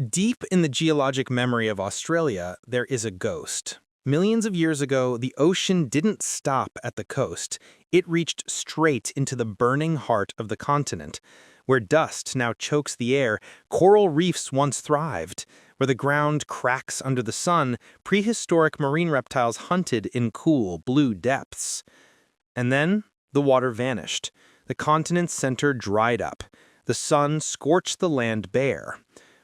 Deep in the geologic memory of Australia, there is a ghost. Millions of years ago, the ocean didn't stop at the coast. It reached straight into the burning heart of the continent. Where dust now chokes the air, coral reefs once thrived. Where the ground cracks under the sun, prehistoric marine reptiles hunted in cool, blue depths. And then, the water vanished. The continent's center dried up. The sun scorched the land bare.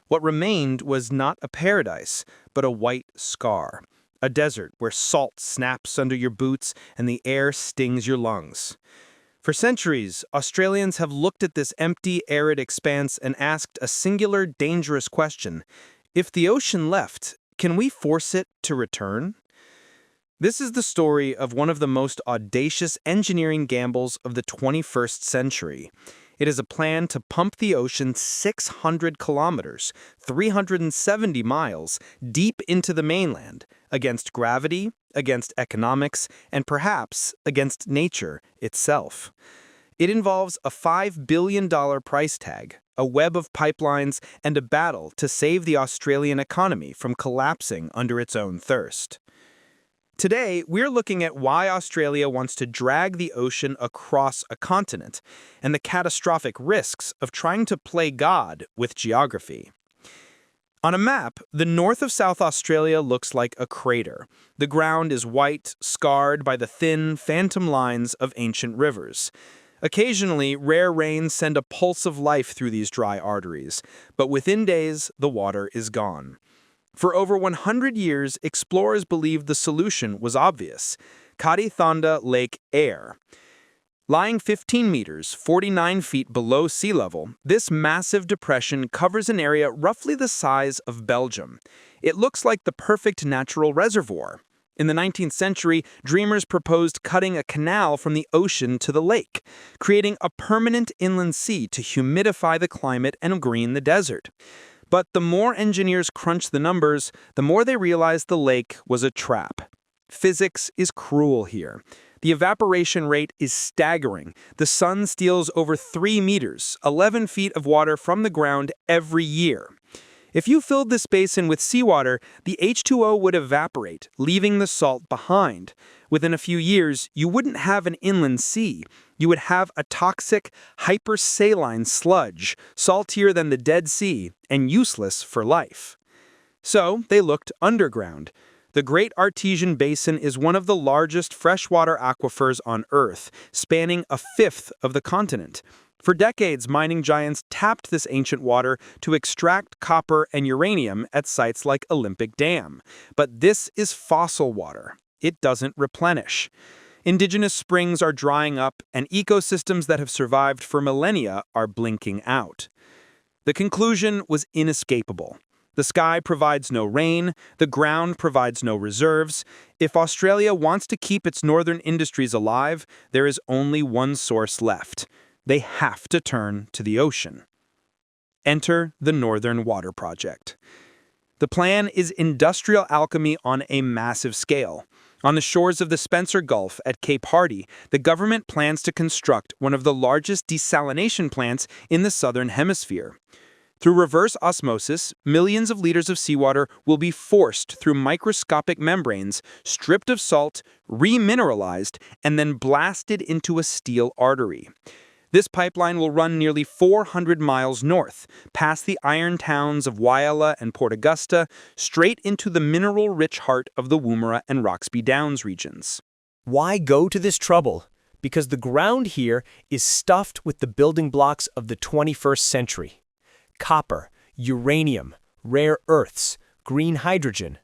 What remained was not a paradise, but a white scar. A desert where salt snaps under your boots and the air stings your lungs. For centuries, Australians have looked at this empty, arid expanse and asked a singular, dangerous question. If the ocean left, can we force it to return? This is the story of one of the most audacious engineering gambles of the 21st century. It is a plan to pump the ocean 600 kilometers, 370 miles, deep into the mainland, against gravity, against economics, and perhaps against nature itself. It involves a $5 billion price tag, a web of pipelines, and a battle to save the Australian economy from collapsing under its own thirst. Today, we're looking at why Australia wants to drag the ocean across a continent and the catastrophic risks of trying to play God with geography. On a map, the north of South Australia looks like a crater. The ground is white, scarred by the thin, phantom lines of ancient rivers. Occasionally, rare rains send a pulse of life through these dry arteries, but within days, the water is gone. For over 100 years, explorers believed the solution was obvious: Kadithanda Lake Eyre. Lying 15 meters, 49 feet below sea level, this massive depression covers an area roughly the size of Belgium. It looks like the perfect natural reservoir. In the 19th century, dreamers proposed cutting a canal from the ocean to the lake, creating a permanent inland sea to humidify the climate and green the desert. But the more engineers crunched the numbers, the more they realized the lake was a trap. Physics is cruel here. The evaporation rate is staggering. The sun steals over 3 meters, 11 feet of water from the ground every year. If you filled this basin with seawater, the H2O would evaporate, leaving the salt behind. Within a few years, you wouldn't have an inland sea. You would have a toxic, hypersaline sludge, saltier than the Dead Sea and useless for life. So they looked underground. The Great Artesian Basin is one of the largest freshwater aquifers on Earth, spanning a fifth of the continent. For decades, mining giants tapped this ancient water to extract copper and uranium at sites like Olympic Dam. But this is fossil water. It doesn't replenish. Indigenous springs are drying up, and ecosystems that have survived for millennia are blinking out. The conclusion was inescapable. The sky provides no rain, the ground provides no reserves. If Australia wants to keep its northern industries alive, there is only one source left. They have to turn to the ocean. Enter the Northern Water Project. The plan is industrial alchemy on a massive scale. On the shores of the Spencer Gulf at Cape Hardy, the government plans to construct one of the largest desalination plants in the southern hemisphere. Through reverse osmosis, millions of liters of seawater will be forced through microscopic membranes, stripped of salt, remineralized, and then blasted into a steel artery. This pipeline will run nearly 400 miles north, past the iron towns of Whyalla and Port Augusta, straight into the mineral-rich heart of the Woomera and Roxby Downs regions. Why go to this trouble? Because the ground here is stuffed with the building blocks of the 21st century. Copper, uranium, rare earths, green hydrogen.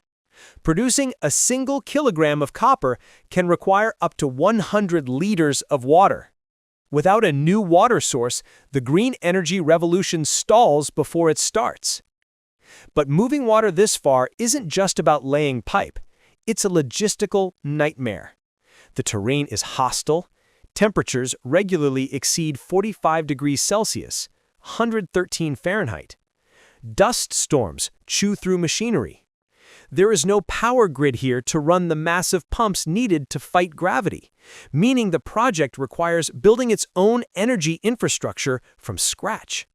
Producing a single kilogram of copper can require up to 100 liters of water. Without a new water source, the green energy revolution stalls before it starts. But moving water this far isn't just about laying pipe. It's a logistical nightmare. The terrain is hostile. Temperatures regularly exceed 45 degrees Celsius, 113 Fahrenheit. Dust storms chew through machinery. There is no power grid here to run the massive pumps needed to fight gravity, meaning the project requires building its own energy infrastructure from scratch.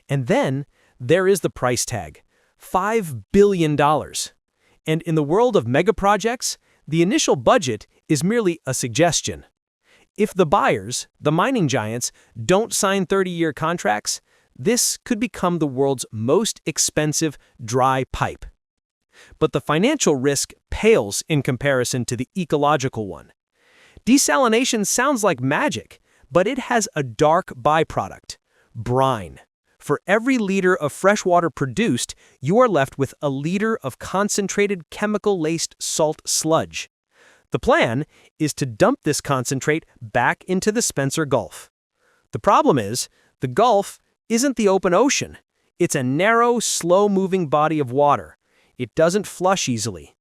And then there is the price tag: $5 billion. And in the world of megaprojects, the initial budget is merely a suggestion. If the buyers, the mining giants, don't sign 30-year contracts, this could become the world's most expensive dry pipe. But the financial risk pales in comparison to the ecological one. Desalination sounds like magic, but it has a dark byproduct: brine. For every liter of fresh water produced, you are left with a liter of concentrated chemical-laced salt sludge. The plan is to dump this concentrate back into the Spencer Gulf. The problem is, the Gulf isn't the open ocean. It's a narrow, slow-moving body of water. It doesn't flush easily.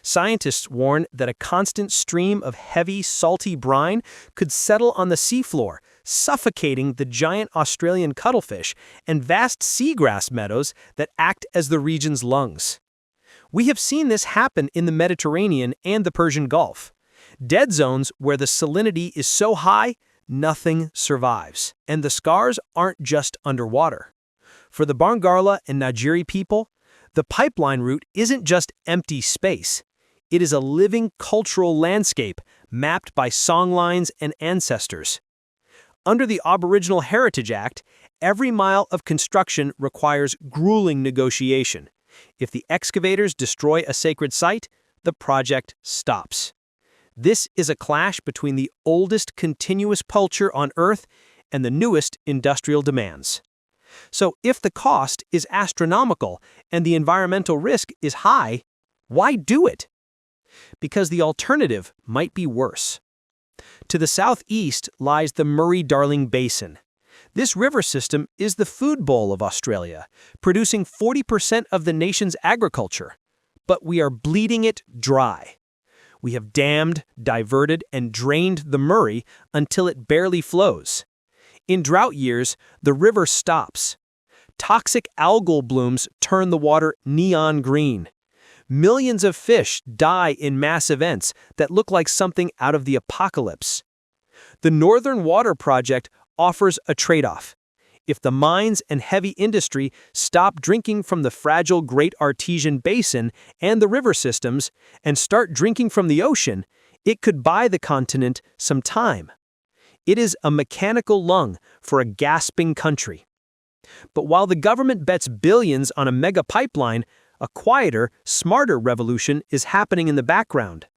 Scientists warn that a constant stream of heavy, salty brine could settle on the seafloor, suffocating the giant Australian cuttlefish and vast seagrass meadows that act as the region's lungs. We have seen this happen in the Mediterranean and the Persian Gulf. Dead zones where the salinity is so high, nothing survives, and the scars aren't just underwater. For the Barngarla and Najiri people, the pipeline route isn't just empty space. It is a living cultural landscape mapped by songlines and ancestors. Under the Aboriginal Heritage Act, every mile of construction requires grueling negotiation. If the excavators destroy a sacred site, the project stops. This is a clash between the oldest continuous culture on Earth and the newest industrial demands. So if the cost is astronomical and the environmental risk is high, why do it? Because the alternative might be worse. To the southeast lies the Murray-Darling Basin. This river system is the food bowl of Australia, producing 40% of the nation's agriculture. But we are bleeding it dry. We have dammed, diverted, and drained the Murray until it barely flows. In drought years, the river stops. Toxic algal blooms turn the water neon green. Millions of fish die in mass events that look like something out of the apocalypse. The Northern Water Project offers a trade-off. If the mines and heavy industry stop drinking from the fragile Great Artesian Basin and the river systems and start drinking from the ocean, it could buy the continent some time. It is a mechanical lung for a gasping country. But while the government bets billions on a mega pipeline, a quieter, smarter revolution is happening in the background.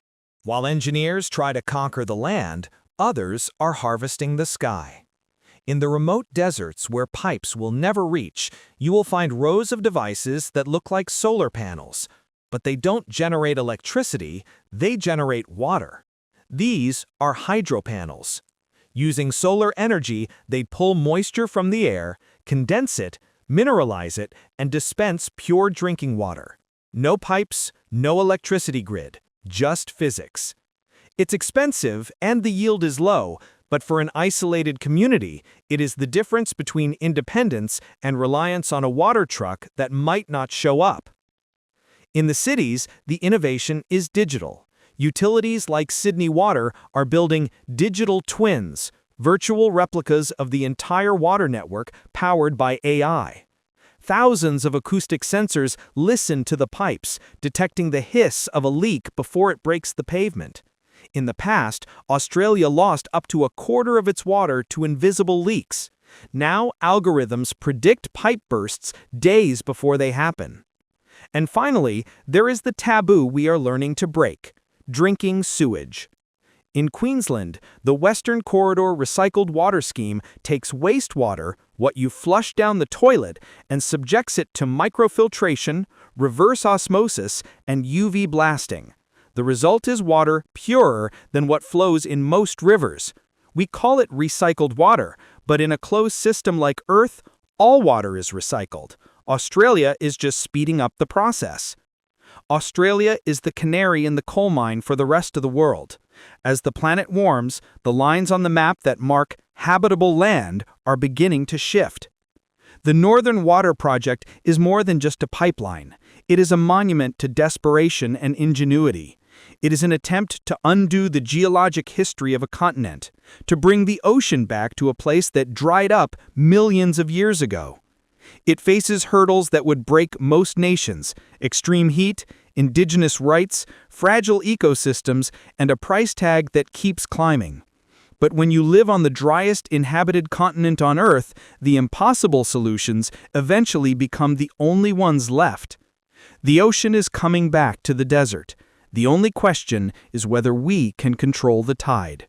While engineers try to conquer the land, others are harvesting the sky. In the remote deserts where pipes will never reach, you will find rows of devices that look like solar panels. But they don't generate electricity, they generate water. These are hydropanels. Using solar energy, they pull moisture from the air, condense it, mineralize it, and dispense pure drinking water. No pipes, no electricity grid, just physics. It's expensive and the yield is low, but for an isolated community, it is the difference between independence and reliance on a water truck that might not show up. In the cities, the innovation is digital. Utilities like Sydney Water are building digital twins, virtual replicas of the entire water network powered by AI. Thousands of acoustic sensors listen to the pipes, detecting the hiss of a leak before it breaks the pavement. In the past, Australia lost up to a quarter of its water to invisible leaks. Now, algorithms predict pipe bursts days before they happen. And finally, there is the taboo we are learning to break: drinking sewage. In Queensland, the Western Corridor Recycled Water Scheme takes wastewater, what you flush down the toilet, and subjects it to microfiltration, reverse osmosis, and UV blasting. The result is water purer than what flows in most rivers. We call it recycled water, but in a closed system like Earth, all water is recycled. Australia is just speeding up the process. Australia is the canary in the coal mine for the rest of the world. As the planet warms, the lines on the map that mark habitable land are beginning to shift. The Northern Water Project is more than just a pipeline. It is a monument to desperation and ingenuity. It is an attempt to undo the geologic history of a continent, to bring the ocean back to a place that dried up millions of years ago. It faces hurdles that would break most nations: extreme heat, indigenous rights, fragile ecosystems, and a price tag that keeps climbing. But when you live on the driest inhabited continent on Earth, the impossible solutions eventually become the only ones left. The ocean is coming back to the desert. The only question is whether we can control the tide.